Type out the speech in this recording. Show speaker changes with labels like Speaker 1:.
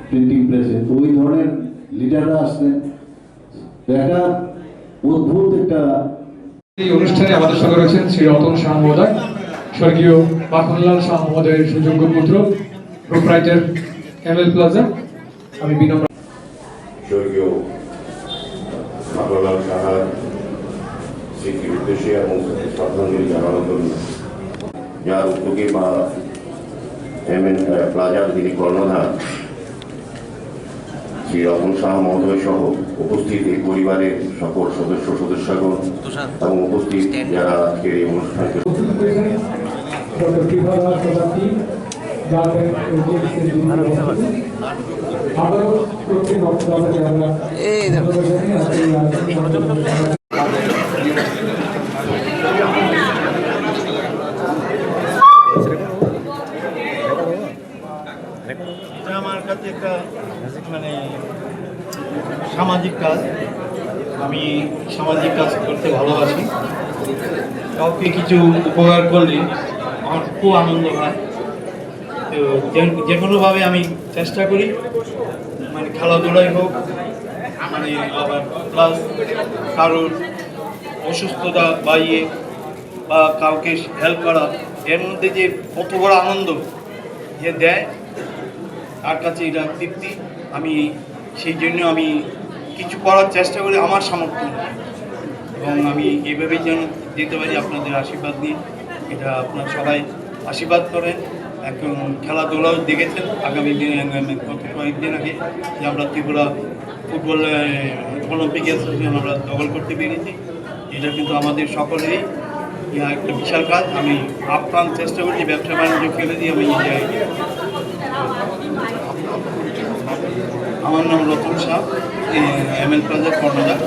Speaker 1: Printing প্রেসে, তো ওই ধরনের লিডাররা আসলেন, একটা অদ্ভুত একটা।
Speaker 2: এই অনুষ্ঠানে আমাদের সঙ্গে রয়েছেন শ্রী রতন শাহ মহোদয়, স্বর্গীয় মাখনলাল শাহ মহোদয়ের সুযোগ্য পুত্র, প্রোপ্রাইটার এমএল প্লাজা। আমি বিনম্র
Speaker 3: স্বর্গীয় মাখনলাল শাহার স্মৃতির উদ্দেশ্যে এবং শ্রদ্ধাঞ্জলি জানানোর জন্য যার উদ্যোগে বা এমএল প্লাজার যিনি কর্ণধার শ্রী রতন শাহ মহোদয় সহ উপস্থিত এই পরিবারের সকল সদস্যগণ এবং উপস্থিত যারা আজকের এই অনুষ্ঠানকে
Speaker 4: এটা আমার কাছে একটা মানে সামাজিক কাজ। আমি সামাজিক কাজ করতে ভালোবাসি। কাউকে কিছু উপকার করলে আমার খুব আনন্দ হয়। তো যে কোনোভাবে আমি চেষ্টা করি, মানে খেলাধুলাই হোক, মানে আবার প্লাস কারোর অসুস্থতা বাইয়ে বা কাউকে হেল্প করা, এর মধ্যে যে কত বড় আনন্দ যে দেয় তার কাছে এটা তৃপ্তি। আমি সেই জন্য আমি কিছু করার চেষ্টা করি আমার সামর্থ্য, এবং আমি এভাবেই যেন যেতে পারি আপনাদের আশীর্বাদ নিয়ে। এটা আপনার সবাই আশীর্বাদ করেন। এখন খেলাধুলাও দেখেছেন আগামী দিনে, গত কয়েকদিন আগে যে আমরা ত্রিপুরা ফুটবল অলিম্পিক অ্যাসোসিয়েশন আমরা দখল করতে পেরেছি। এটা কিন্তু আমাদের সকলেরই একটা বিশাল কাজ। আমি আপ্রাণ চেষ্টা করি ব্যবসা বাণিজ্য ফেলে দিয়ে আমি যাই। আমার নাম রতন শাহ, এমএল প্লাজার কর্ণধার।